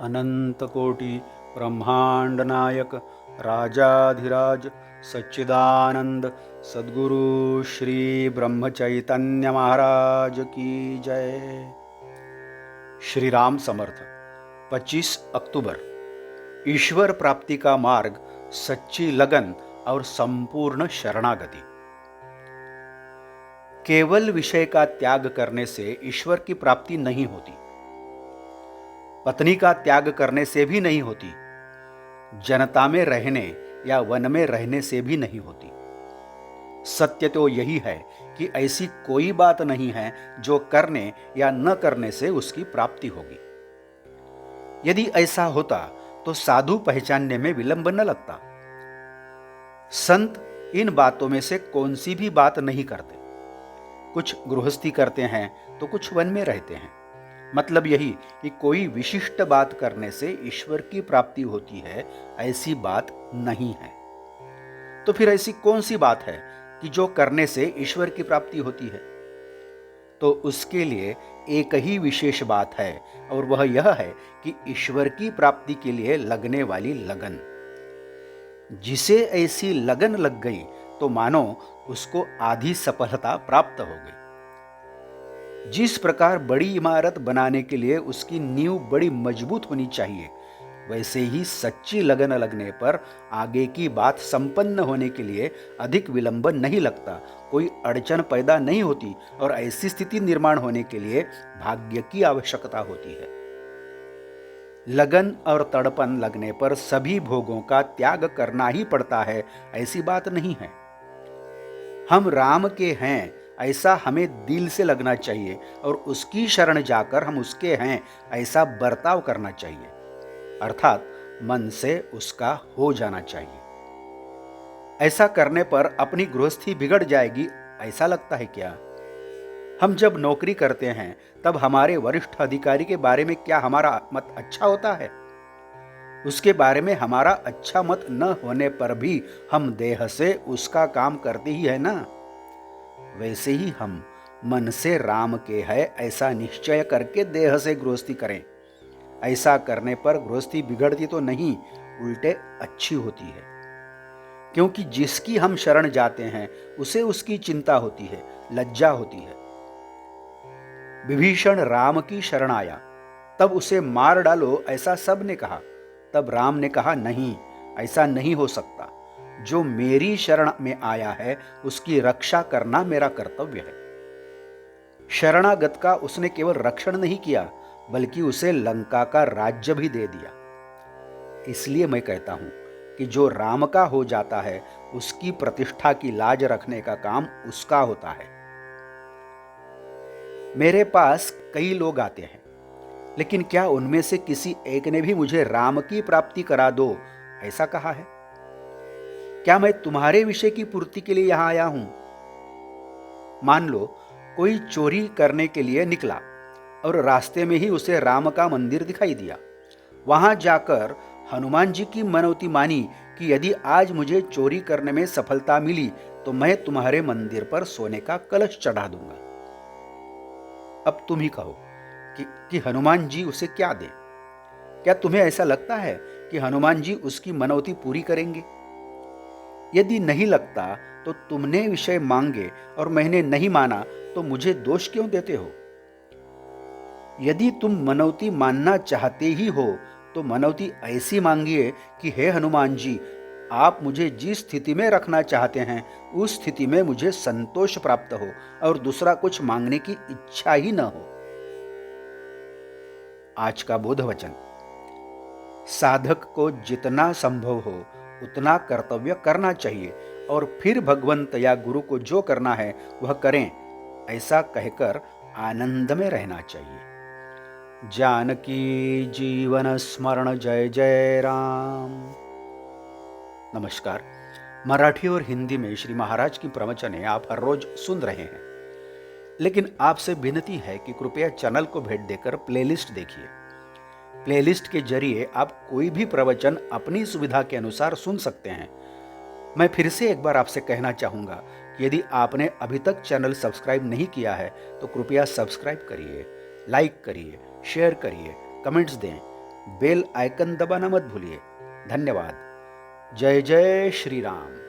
अनंतकोटि ब्रह्मांड नायक राजाधिराज सच्चिदानंद सद्गुरु श्री ब्रह्म चैतन्य महाराज की जय। श्री राम समर्थ। 25 अक्टूबर। ईश्वर प्राप्ति का मार्ग सच्ची लगन और संपूर्ण शरणागति। केवल विषय का त्याग करने से ईश्वर की प्राप्ति नहीं होती, पत्नी का त्याग करने से भी नहीं होती, जनता में रहने या वन में रहने से भी नहीं होती। सत्य तो यही है कि ऐसी कोई बात नहीं है जो करने या न करने से उसकी प्राप्ति होगी। यदि ऐसा होता तो साधु पहचानने में विलंब न लगता। संत इन बातों में से कौन सी भी बात नहीं करते। कुछ गृहस्थी करते हैं तो कुछ वन में रहते हैं। मतलब यही कि कोई विशिष्ट बात करने से ईश्वर की प्राप्ति होती है, ऐसी बात नहीं है। तो फिर ऐसी कौन सी बात है कि जो करने से ईश्वर की प्राप्ति होती है? तो उसके लिए एक ही विशेष बात है, और वह यह है कि ईश्वर की प्राप्ति के लिए लगने वाली लगन। जिसे ऐसी लगन लग गई तो मानो उसको आधी सफलता प्राप्त हो गई। जिस प्रकार बड़ी इमारत बनाने के लिए उसकी नींव बड़ी मजबूत होनी चाहिए, वैसे ही सच्ची लगन लगने पर आगे की बात संपन्न होने के लिए अधिक विलंब नहीं लगता, कोई अड़चन पैदा नहीं होती, और ऐसी स्थिति निर्माण होने के लिए भाग्य की आवश्यकता होती है। लगन और तड़पन लगने पर सभी भोगों का त्याग करना ही पड़ता है, ऐसी बात नहीं है। हम राम के हैं ऐसा हमें दिल से लगना चाहिए, और उसकी शरण जाकर हम उसके हैं ऐसा बर्ताव करना चाहिए, अर्थात मन से उसका हो जाना चाहिए। ऐसा करने पर अपनी गृहस्थी बिगड़ जाएगी, ऐसा लगता है क्या? हम जब नौकरी करते हैं तब हमारे वरिष्ठ अधिकारी के बारे में क्या हमारा मत अच्छा होता है? उसके बारे में हमारा अच्छा मत न होने पर भी हम देह से उसका काम करते ही है ना। वैसे ही हम मन से राम के है ऐसा निश्चय करके देह से गृहस्थी करें। ऐसा करने पर गृहस्थी बिगड़ती तो नहीं, उल्टे अच्छी होती है। क्योंकि जिसकी हम शरण जाते हैं उसे उसकी चिंता होती है, लज्जा होती है। विभीषण राम की शरण आया, तब उसे मार डालो ऐसा सब ने कहा। तब राम ने कहा, नहीं, ऐसा नहीं हो सकता। जो मेरी शरण में आया है उसकी रक्षा करना मेरा कर्तव्य है। शरणागत का उसने केवल रक्षण नहीं किया, बल्कि उसे लंका का राज्य भी दे दिया। इसलिए मैं कहता हूं कि जो राम का हो जाता है उसकी प्रतिष्ठा की लाज रखने का काम उसका होता है। मेरे पास कई लोग आते हैं, लेकिन क्या उनमें से किसी एक ने भी मुझे राम की प्राप्ति करा दो ऐसा कहा है? क्या मैं तुम्हारे विषय की पूर्ति के लिए यहां आया हूं? मान लो कोई चोरी करने के लिए निकला और रास्ते में ही उसे राम का मंदिर दिखाई दिया। वहां जाकर हनुमान जी की मनौती मानी कि यदि आज मुझे चोरी करने में सफलता मिली तो मैं तुम्हारे मंदिर पर सोने का कलश चढ़ा दूंगा। अब तुम ही कहो कि हनुमान जी उसे क्या दें? क्या तुम्हें ऐसा लगता है कि हनुमान जी उसकी मनौती पूरी करेंगे? यदि नहीं लगता तो तुमने विषय मांगे और मैंने नहीं माना तो मुझे दोष क्यों देते हो? यदि तुम मनौती मानना चाहते ही हो तो मनौती ऐसी मांगिए कि हे हनुमान जी, आप मुझे जिस स्थिति में रखना चाहते हैं उस स्थिति में मुझे संतोष प्राप्त हो और दूसरा कुछ मांगने की इच्छा ही न हो। आज का बोध वचन। साधक को जितना संभव हो उतना कर्तव्य करना चाहिए, और फिर भगवंत या गुरु को जो करना है वह करें, ऐसा कहकर आनंद में रहना चाहिए। जानकी जीवन स्मरण जय जय राम। नमस्कार। मराठी और हिंदी में श्री महाराज की प्रवचनें आप हर रोज सुन रहे हैं, लेकिन आपसे विनती है कि कृपया चैनल को भेंट देकर प्लेलिस्ट देखिए। प्लेलिस्ट के जरिए आप कोई भी प्रवचन अपनी सुविधा के अनुसार सुन सकते हैं। मैं फिर से एक बार आपसे कहना चाहूँगा कि यदि आपने अभी तक चैनल सब्सक्राइब नहीं किया है तो कृपया सब्सक्राइब करिए, लाइक करिए, शेयर करिए, कमेंट्स दें। बेल आइकन दबाना मत भूलिए। धन्यवाद। जय जय श्री राम।